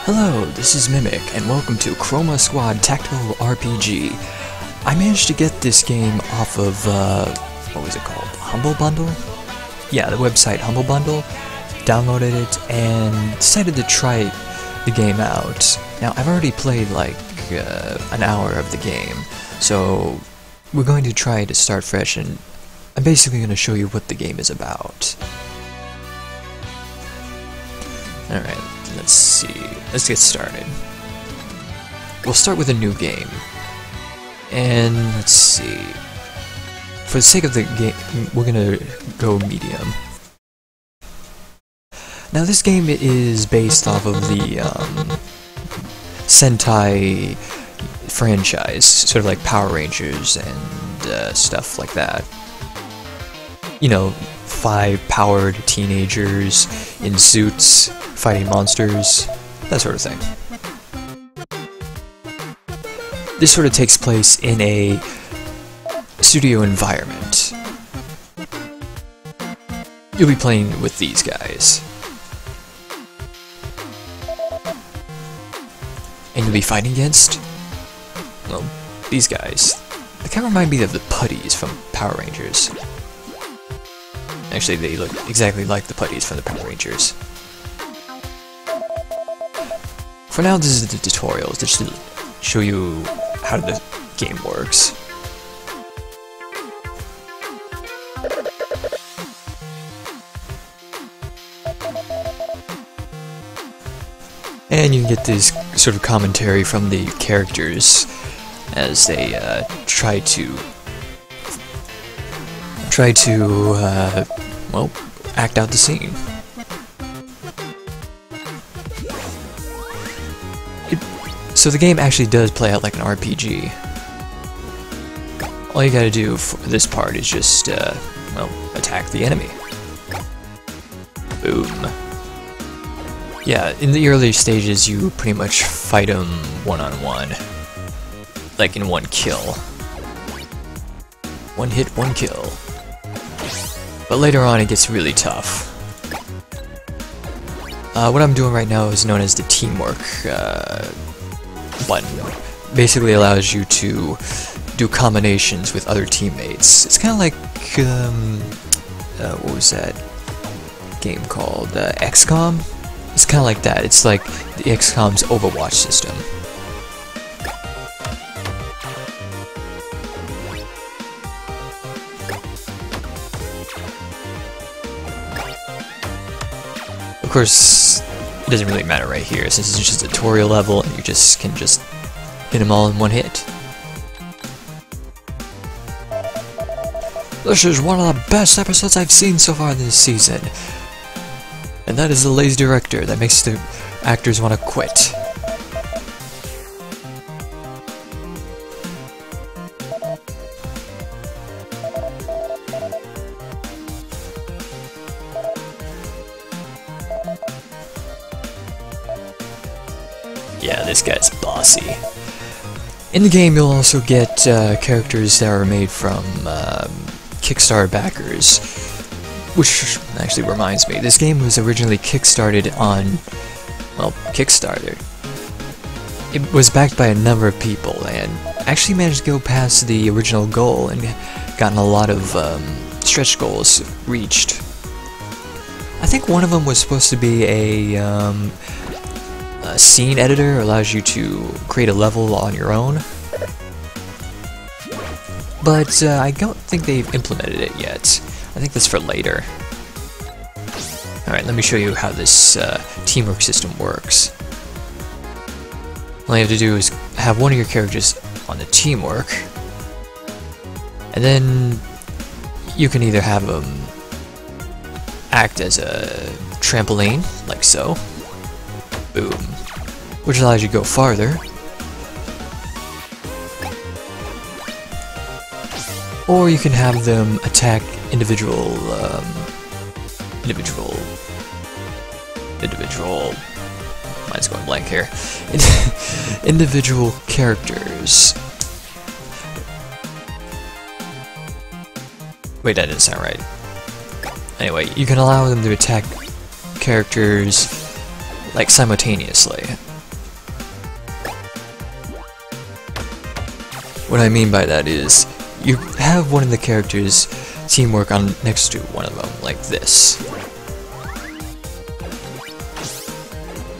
Hello, this is Mimic, and welcome to Chroma Squad Tactical RPG. I managed to get this game off of, what was it called? Humble Bundle? Yeah, the website Humble Bundle. Downloaded it, and decided to try the game out. Now, I've already played, like, an hour of the game, so we're going to try to start fresh, and I'm basically going to show you what the game is about. Alright, let's see. Let's get started. We'll start with a new game. And let's see. For the sake of the game, we're gonna go medium. Now this game is based off of the Sentai franchise, sort of like Power Rangers and stuff like that. You know, 5 powered teenagers in suits fighting monsters, that sort of thing. This sort of takes place in a studio environment. You'll be playing with these guys. And you'll be fighting against, well, these guys. They kind of remind me of the putties from Power Rangers. Actually, they look exactly like the putties from the Power Rangers. For now, this is the tutorial, just to show you how the game works. And you can get this sort of commentary from the characters as they try to well, act out the scene. So the game actually does play out like an RPG. All you gotta do for this part is just, well, attack the enemy. Boom. Yeah, in the earlier stages you pretty much fight them one-on-one. Like in one kill. One hit, one kill. But later on it gets really tough. What I'm doing right now is known as the teamwork button. Basically allows you to do combinations with other teammates. It's kind of like, what was that game called? XCOM? It's kind of like that. It's like the XCOM's Overwatch system. Of course, it doesn't really matter right here, since it's just a tutorial level and you just can just hit them all in one hit. This is one of the best episodes I've seen so far this season. And that is the lazy director that makes the actors want to quit. Yeah, this guy's bossy. In the game, you'll also get characters that are made from Kickstarter backers, which actually reminds me, this game was originally kickstarted on, well, Kickstarter. It was backed by a number of people, and actually managed to go past the original goal and gotten a lot of stretch goals reached. I think one of them was supposed to be a scene editor, allows you to create a level on your own. But I don't think they've implemented it yet. I think that's for later. Alright, let me show you how this teamwork system works. All you have to do is have one of your characters on the teamwork, and then you can either have them act as a trampoline, like so. Boom. Which allows you to go farther. Or you can have them attack individual, mine's going blank here. Individual characters. Wait, that didn't sound right. Anyway, you can allow them to attack characters like simultaneously. What I mean by that is, you have one of the characters teamwork on next to one of them, like this.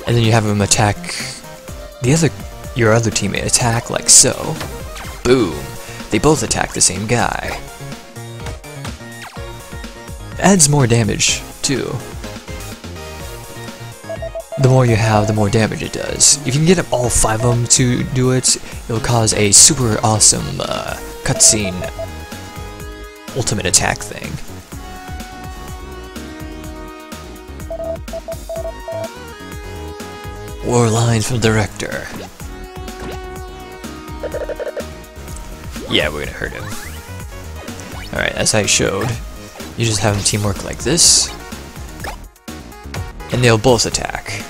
And then you have them attack your other teammate attack like so. Boom! They both attack the same guy. Adds more damage, too. The more you have, the more damage it does. If you can get all 5 of them to do it, it'll cause a super awesome cutscene ultimate attack thing. War lines from the director. Yeah, we're gonna hurt him. Alright, as I showed, you just have them teamwork like this, and they'll both attack.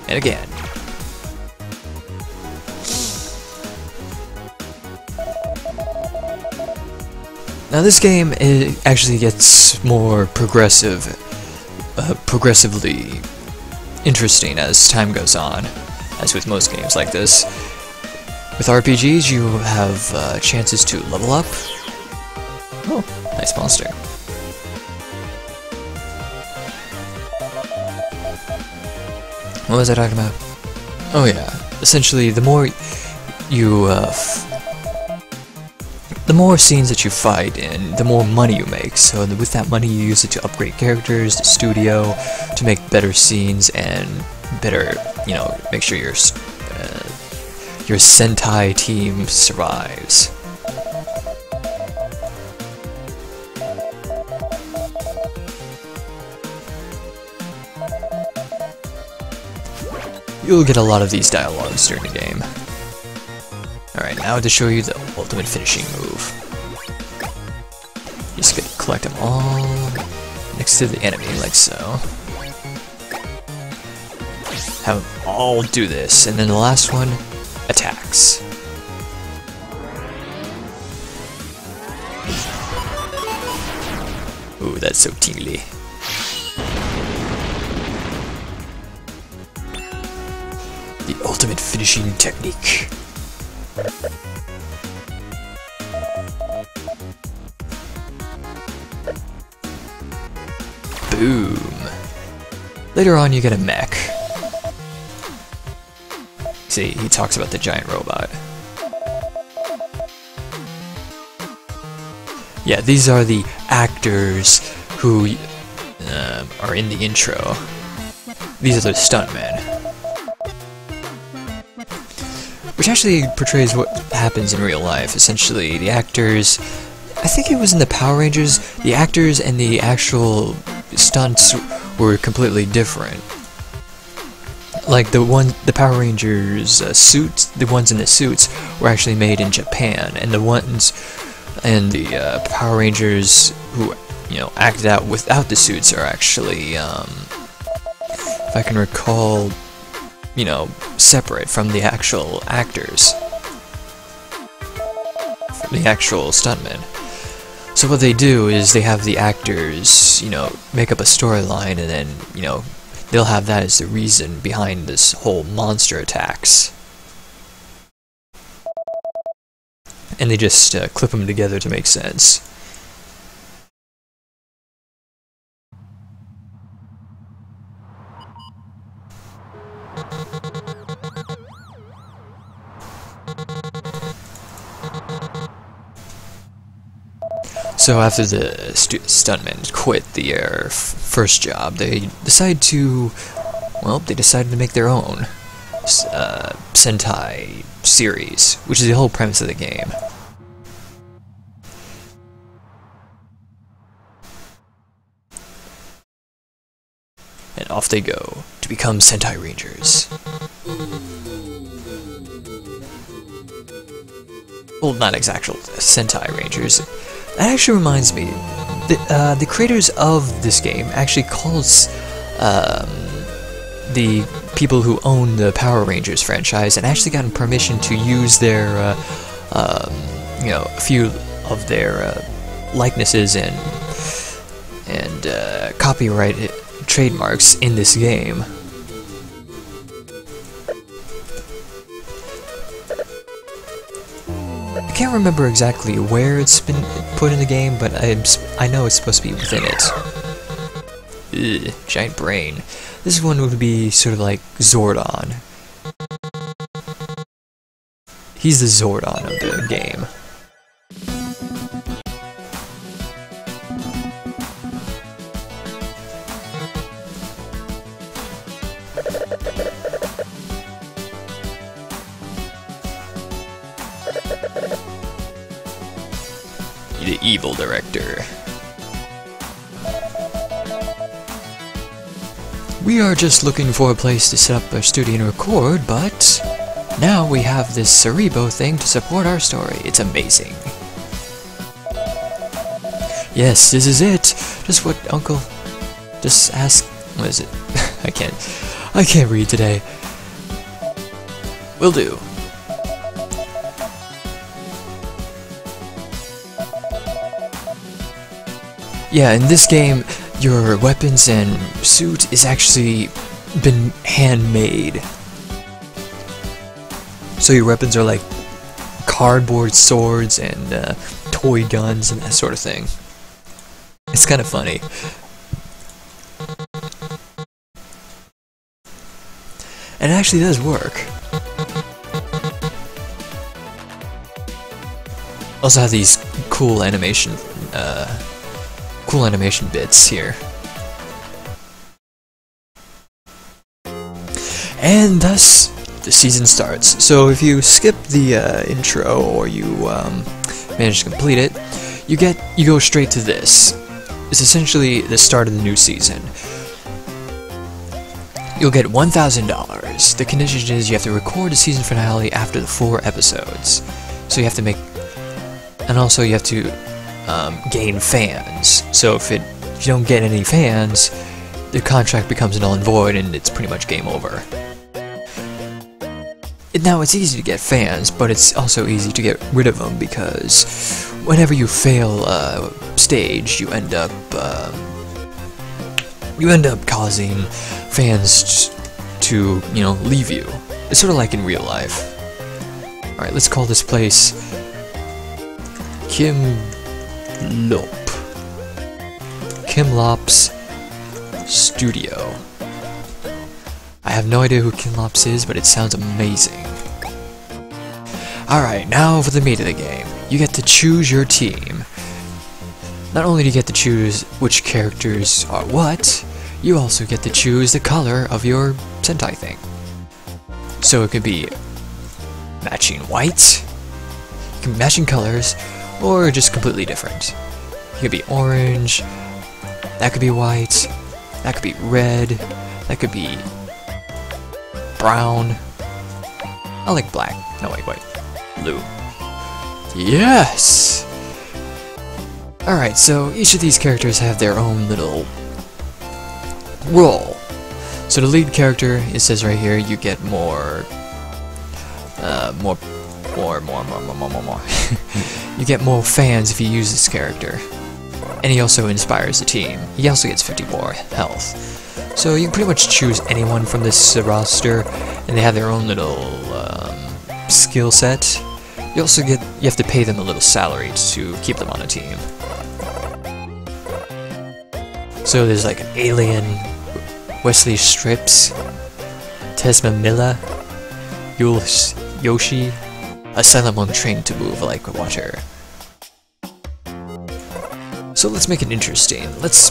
And again. Now this game, it actually gets more progressively interesting as time goes on, as with most games like this. With RPGs, you have chances to level up. Oh, nice monster. What was I talking about? Oh yeah, essentially the more you, the more scenes that you fight in, the more money you make. So with that money you use it to upgrade characters, the studio, to make better scenes and better, you know, make sure your Sentai team survives. You'll get a lot of these dialogues during the game. Alright, now to show you the ultimate finishing move. You just gotta collect them all next to the enemy, like so. Have them all do this, and then the last one attacks. Ooh, that's so tingly. The ultimate finishing technique. Boom. Later on you get a mech. See, he talks about the giant robot. Yeah, these are the actors who are in the intro. These are the stuntmen. Which actually portrays what happens in real life. Essentially, the actors, I think it was in the Power Rangers, the actors and the actual stunts were completely different. Like the Power Rangers suits, the ones in the suits were actually made in Japan, and the Power Rangers who, you know, acted out without the suits are actually, if I can recall, you know, separate from the actual actors, from the actual stuntmen. So what they do is they have the actors, you know, make up a storyline, and then, you know, they'll have that as the reason behind this whole monster attacks. And they just clip them together to make sense. So after the stuntmen quit their first job, they decided to make their own Sentai series, which is the whole premise of the game. And off they go to become Sentai Rangers. Well, not exactly Sentai Rangers. That actually reminds me, the creators of this game actually calls the people who own the Power Rangers franchise and actually gotten permission to use their, you know, a few of their likenesses and and copyright trademarks in this game. I can't remember exactly where it's been put in the game, but I know it's supposed to be within it. Ugh, giant brain. This one would be sort of like Zordon. He's the Zordon of the game. The evil director. We are just looking for a place to set up a studio and record, but now we have this Cerebo thing to support our story. It's amazing. Yes, this is it. Just what Uncle just asked. What is it? I can't read today. Will do. Yeah, in this game, your weapons and suit is actually been handmade. So your weapons are like cardboard swords and toy guns and that sort of thing. It's kind of funny. And it actually does work. Also have these cool animation bits here. And thus, the season starts. So if you skip the intro or you manage to complete it, you go straight to this. It's essentially the start of the new season. You'll get $1,000. The condition is you have to record the season finale after the 4 episodes. So you have to make, and also you have to gain fans. So if you don't get any fans, the contract becomes null and void, and it's pretty much game over. Now, it's easy to get fans, but it's also easy to get rid of them, because whenever you fail a stage, you end up causing fans to, leave you. It's sort of like in real life. Alright, let's call this place Kimlop's Studio. I have no idea who Kimlops is, but it sounds amazing. Alright, now for the meat of the game. You get to choose your team. Not only do you get to choose which characters are what, you also get to choose the color of your Sentai thing. So it could be matching white, matching colors, or just completely different. It could be orange, that could be white, that could be red, that could be brown. I like black. No, wait, blue. Yes! Alright, so each of these characters have their own little role. So the lead character, it says right here, you get more. You get more fans if you use this character. And he also inspires the team. He also gets 50 more health. So you can pretty much choose anyone from this roster, and they have their own little skill set. You have to pay them a little salary to keep them on a team. So there's like an alien, Wesley Strips, Tesma Milla, Yoshi, a silent one trained to move like water. So let's make it interesting. Let's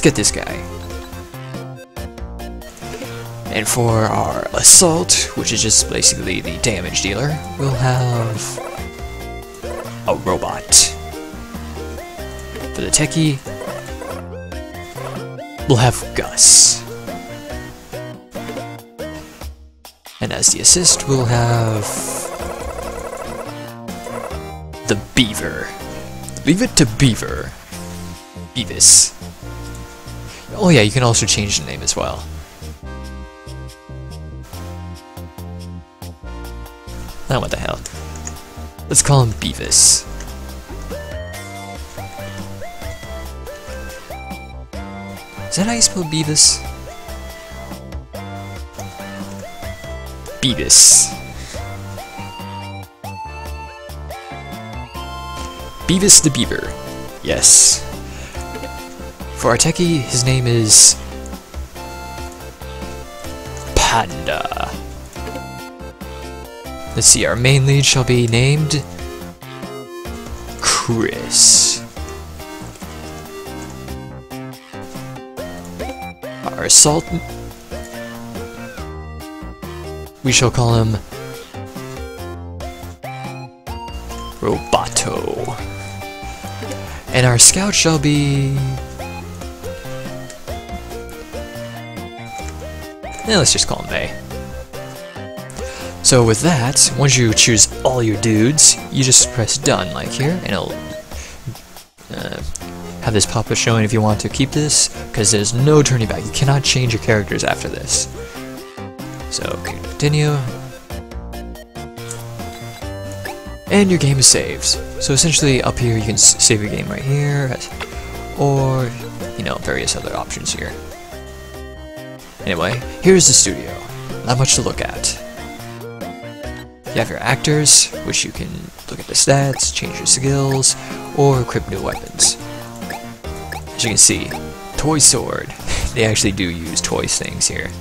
get this guy. And for our assault, which is just basically the damage dealer, we'll have a robot. For the techie, we'll have Gus. And as the assist, we'll have the Beaver. Leave it to Beaver. Beavis. Oh yeah, you can also change the name as well. Now what the hell? Let's call him Beavis. Is that how you spell Beavis? Beavis. Beavis the Beaver. Yes. For our techie, his name is Panda. Let's see, our main lead shall be named Chris. Our assault, we shall call him Roboto. And our scout shall be... let's just call him May. So with that, once you choose all your dudes, you just press done like here, and it'll have this pop-up showing if you want to keep this, because there's no turning back. You cannot change your characters after this. So continue. And your game is saved. So essentially up here you can save your game right here, or, you know, various other options here. Anyway, here's the studio. Not much to look at. You have your actors, which you can look at the stats, change your skills, or equip new weapons. As you can see, Toy Sword. They actually do use toy things here.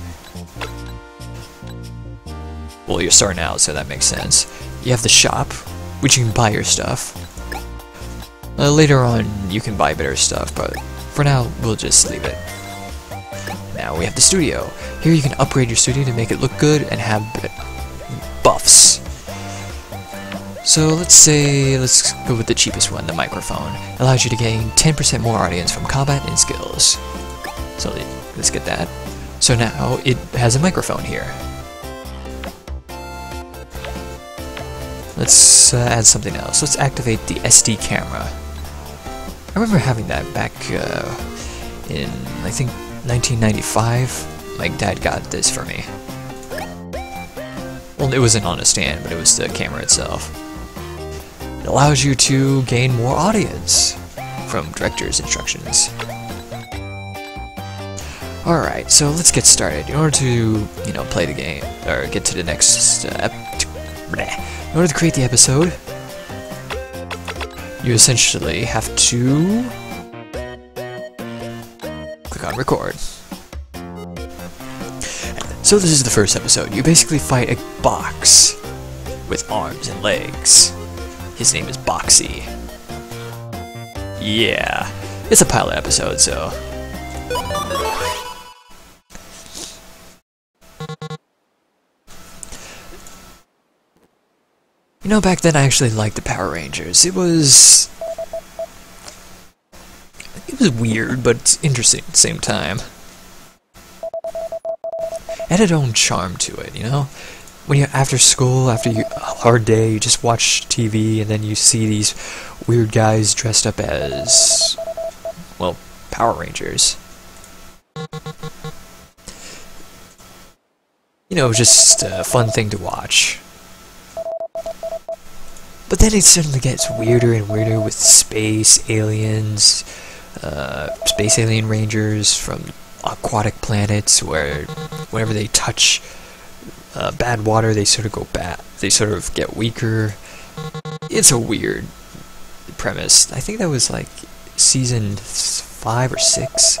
Well, you're starting out, so that makes sense. You have the shop, which you can buy your stuff. Later on, you can buy better stuff, but for now, we'll just leave it. Now we have the studio. Here you can upgrade your studio to make it look good and have buffs. So let's go with the cheapest one, the microphone. Allows you to gain 10% more audience from combat and skills. So let's get that. So now it has a microphone here. Let's add something else. Let's activate the SD camera. I remember having that back in, I think, 1995. My dad got this for me. Well, it wasn't on a stand, but it was the camera itself. It allows you to gain more audience from director's instructions. Alright, so let's get started. In order to, you know, play the game, or get to the next in order to create the episode, you essentially have to click on record. So this is the first episode. You basically fight a box with arms and legs. His name is Boxy. Yeah, it's a pilot episode, so... You know, back then I actually liked the Power Rangers. It was weird, but it's interesting at the same time. It had its own charm to it, you know? When you're after school, after a hard day, you just watch TV and then you see these weird guys dressed up as, well, Power Rangers. You know, just a fun thing to watch. But then it suddenly gets weirder and weirder with space aliens, space alien rangers from aquatic planets where whenever they touch bad water they sort of go bad. They sort of get weaker. It's a weird premise. I think that was like season 5 or 6.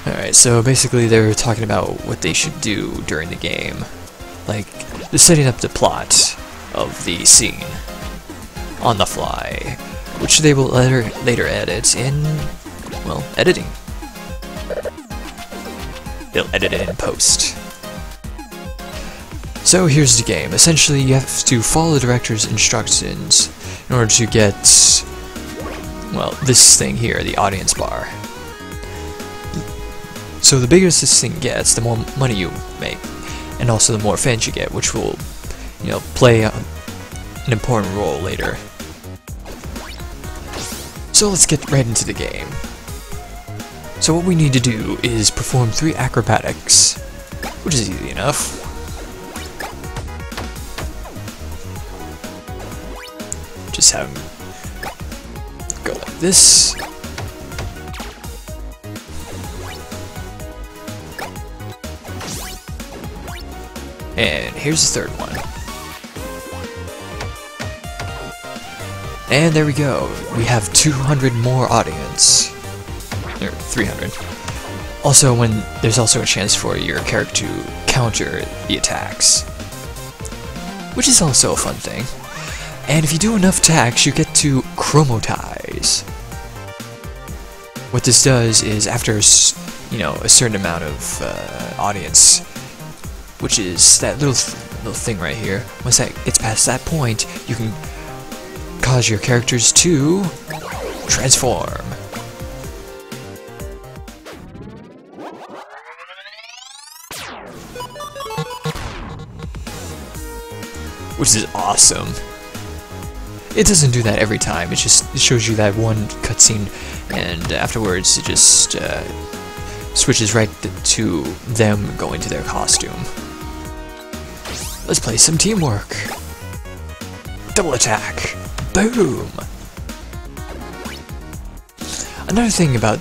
Alright, so basically they were talking about what they should do during the game. Like, they're setting up the plot of the scene on the fly, which they will later edit in, well, editing. They'll edit it in post. So here's the game. Essentially, you have to follow the director's instructions in order to get, well, this thing here, the audience bar. So the bigger this thing gets, the more money you make, and also the more fans you get, which will, you know, play an important role later. So let's get right into the game. So what we need to do is perform 3 acrobatics, which is easy enough. just have him go like this. And here's the third one. And there we go. We have 200 more audience. Or 300. Also, there's also a chance for your character to counter the attacks, which is also a fun thing. And if you do enough attacks, you get to chromatize. What this does is, after a certain amount of audience, which is that little thing right here, once that gets past that point, you can cause your characters to transform. Which is awesome. It doesn't do that every time, it shows you that one cutscene, and afterwards it just switches right to them going to their costume. Let's play some teamwork. Double attack. Boom! Another thing about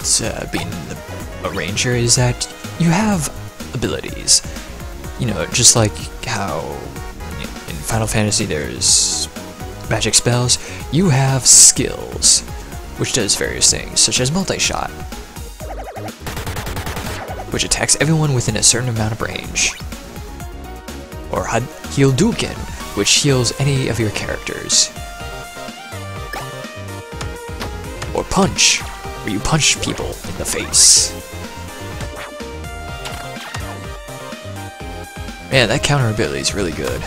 being a ranger is that you have abilities. You know, just like how in Final Fantasy there's magic spells, you have skills, which does various things, such as multi-shot, which attacks everyone within a certain amount of range. Or Healduken, which heals any of your characters. Or Punch, where you punch people in the face. Man, that counter ability is really good.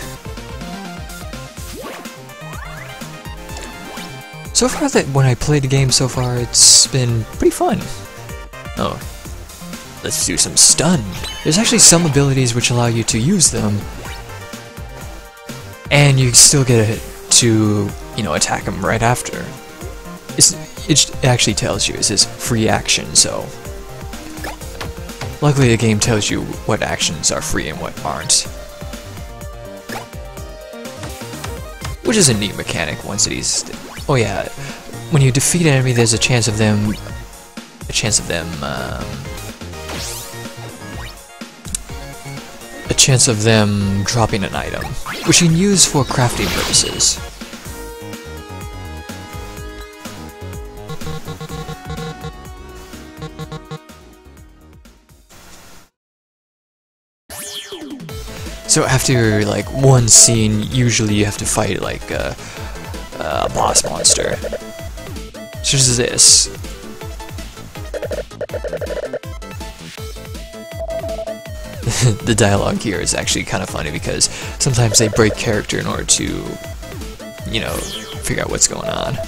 So far, when I played the game so far, it's been pretty fun. Oh, let's do some stun. There's actually some abilities which allow you to use them, and you still get to, attack them right after. It actually tells you it says free action, so luckily the game tells you what actions are free and what aren't. Which is a neat mechanic once it is. Oh yeah, when you defeat an enemy, there's a chance of them dropping an item, which you can use for crafting purposes. So after like one scene, usually you have to fight like a boss monster, such as this. The dialogue here is actually kind of funny because sometimes they break character in order to, figure out what's going on.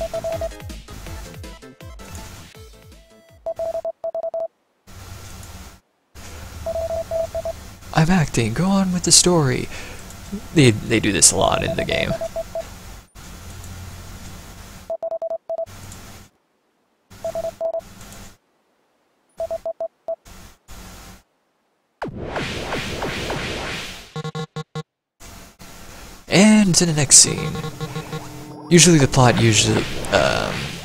I'm acting, go on with the story. They do this a lot in the game. And to the next scene. Usually the plot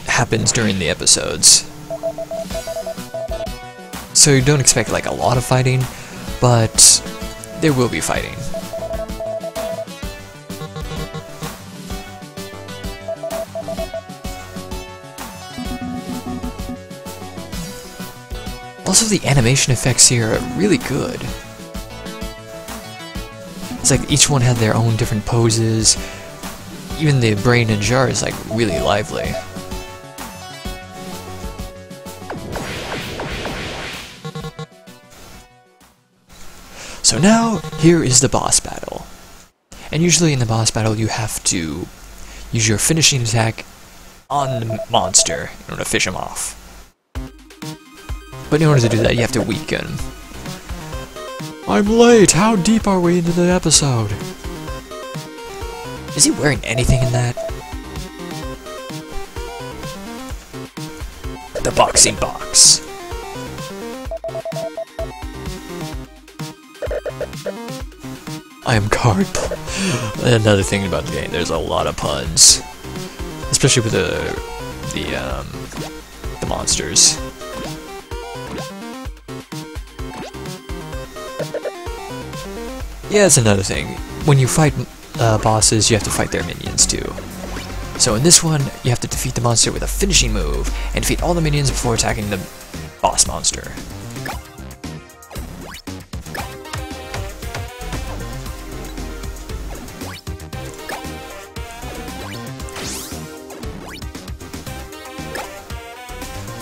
happens during the episodes, so you don't expect like a lot of fighting, but there will be fighting. Also, the animation effects here are really good. It's like each one had their own different poses. Even the brain in jar is like really lively. So now, here is the boss battle. And usually in the boss battle you have to use your finishing attack on the monster in order to fish him off. But in order to do that, you have to weaken. I'm late! How deep are we into the episode? Is he wearing anything in that? The boxing box. I am card. Another thing about the game, there's a lot of puns. especially with the monsters. Yeah, that's another thing. When you fight bosses, you have to fight their minions too. So in this one, you have to defeat the monster with a finishing move, and defeat all the minions before attacking the boss monster.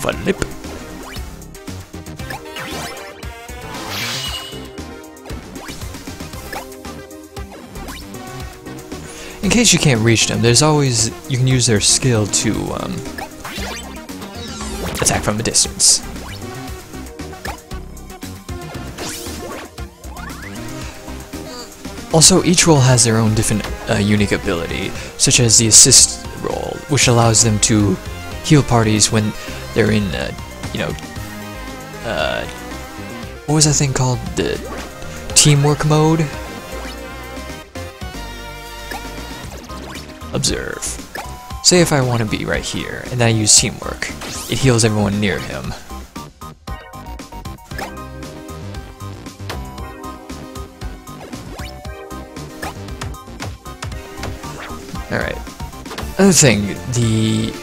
Flip. In case you can't reach them, there's always, you can use their skill to attack from a distance. Also, each role has their own different unique ability, such as the assist role, which allows them to heal parties when they're in, you know, what was that thing called? The teamwork mode? Observe. Say if I want to be right here, and then I use teamwork. It heals everyone near him. Alright. Another thing, the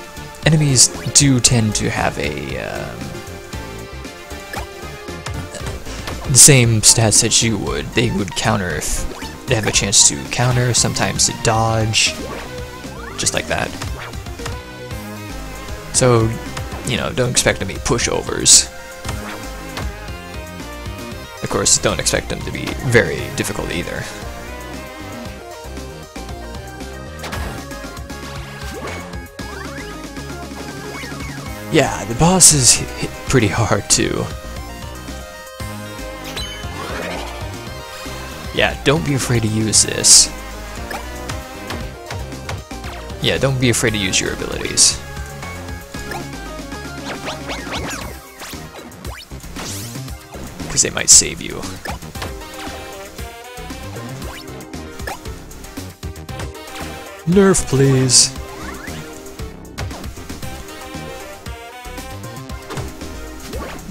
enemies do tend to have the same stats that you would. They would counter if they have a chance to counter, sometimes to dodge, just like that. So, you know, don't expect them to be pushovers. Of course, don't expect them to be very difficult either. Yeah, the bosses hit pretty hard too. Yeah, don't be afraid to use this. Yeah, don't be afraid to use your abilities. Because they might save you. Nerf, please.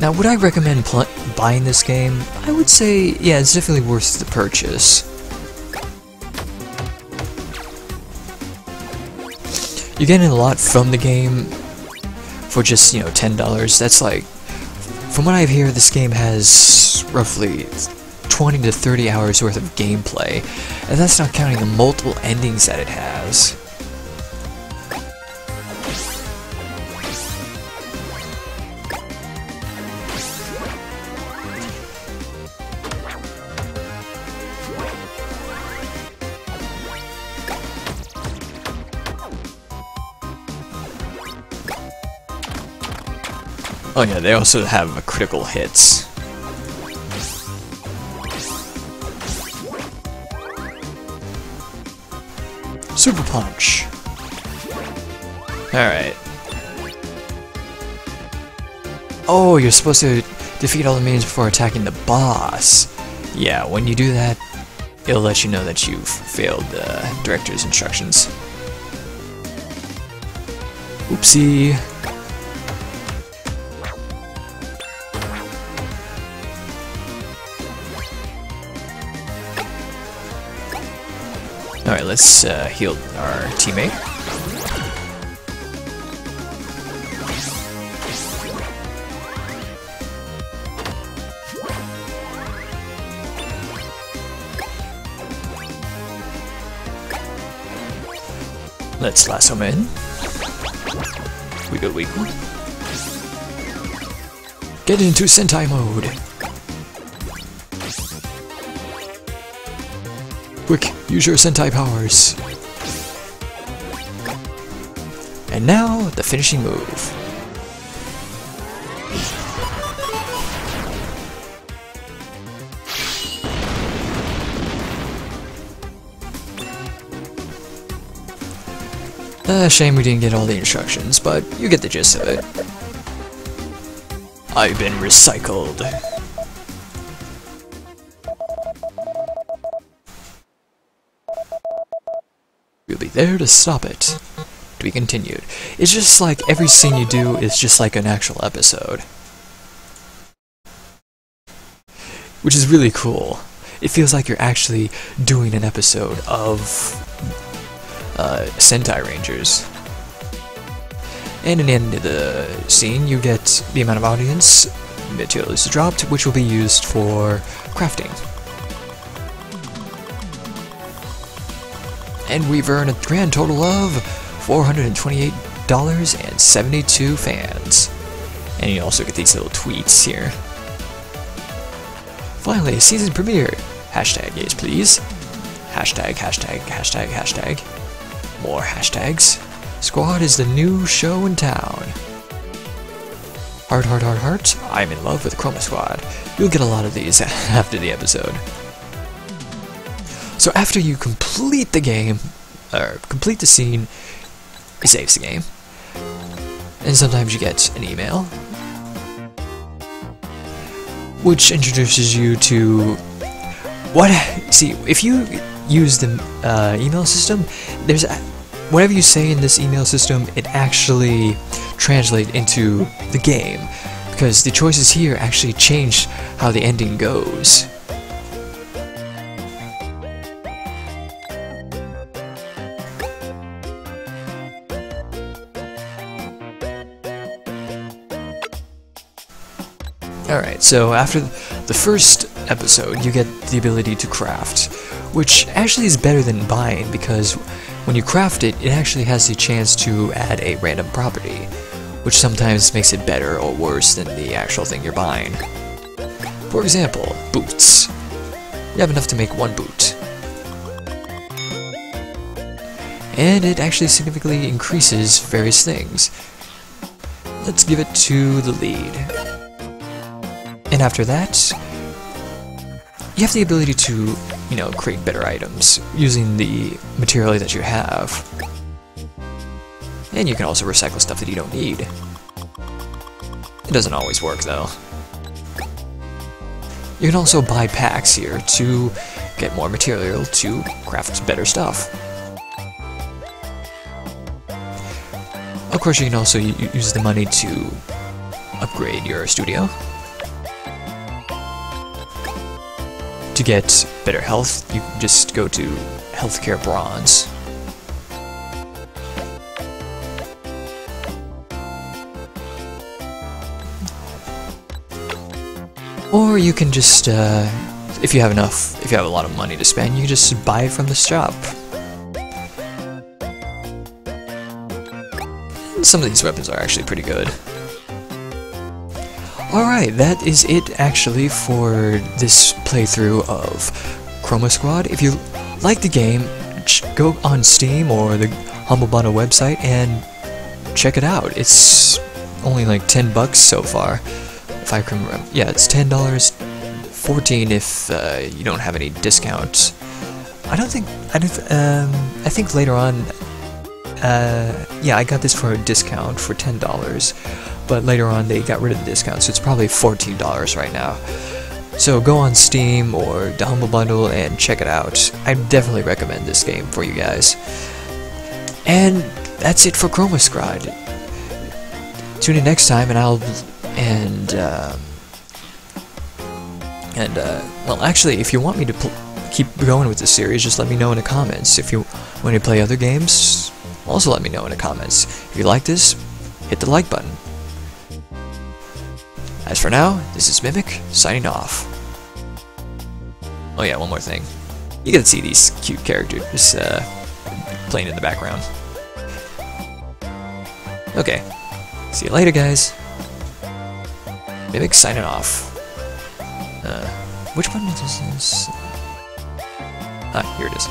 Now, would I recommend buying this game? I would say, yeah, it's definitely worth the purchase. You're getting a lot from the game for just, you know, $10. That's like, from what I hear, this game has roughly 20 to 30 hours worth of gameplay, and that's not counting the multiple endings that it has. Oh yeah, they also have critical hits. Super Punch. Alright. Oh, you're supposed to defeat all the minions before attacking the boss. Yeah, when you do that, it'll let you know that you've failed the director's instructions. Oopsie. Alright, let's heal our teammate. Let's lasso him in. Wiggle wiggle. Get into Sentai mode! Quick, use your Sentai powers. And now, the finishing move. Shame we didn't get all the instructions, but you get the gist of it. I've been recycled. We'll be there to stop it. to be continued. It's just like every scene you do is just like an actual episode. Which is really cool. It feels like you're actually doing an episode of Sentai Rangers. And in the end of the scene, you get the amount of audience, material is dropped, which will be used for crafting. And we've earned a grand total of $428.72 fans. And you also get these little tweets here. Finally, season premiere. Hashtag yes please. Hashtag, hashtag, hashtag, hashtag. More hashtags. Squad is the new show in town. Heart, heart, heart, heart. I'm in love with Chroma Squad. You'll get a lot of these after the episode. So after you complete the game, or complete the scene, it saves the game. And sometimes you get an email, which introduces you to what. See, if you use the email system, there's whatever you say in this email system, it actually translates into the game, because the choices here actually change how the ending goes. Alright, so after the first episode, you get the ability to craft, which actually is better than buying, because when you craft it, it actually has the chance to add a random property, which sometimes makes it better or worse than the actual thing you're buying. For example, boots. You have enough to make one boot. And it actually significantly increases various things. Let's give it to the lead. And after that, you have the ability to, create better items using the material that you have. And you can also recycle stuff that you don't need. It doesn't always work though. You can also buy packs here to get more material to craft better stuff. Of course, you can also use the money to upgrade your studio. To get better health, you can just go to Healthcare Bronze. Or you can just, if you have a lot of money to spend, you can just buy it from the shop. And some of these weapons are actually pretty good. Alright, that is it actually for this playthrough of Chroma Squad. If you like the game, go on Steam or the Humble Bundle website and check it out. It's only like $10 so far, if I can remember. Yeah, it's $10, $14 if you don't have any discounts. I think later on, yeah, I got this for a discount for $10. But later on they got rid of the discount, so it's probably $14 right now. So go on Steam or the Humble Bundle and check it out. I definitely recommend this game for you guys. And that's it for Chroma Squad. Tune in next time, and well, actually, if you want me to keep going with this series, just let me know in the comments. If you want to play other games, also let me know in the comments. If you like this, hit the like button. As for now, this is Mimic, signing off. Oh yeah, one more thing. You get to see these cute characters playing in the background. Okay, see you later, guys. Mimic signing off. Which button is this? Ah, here it is.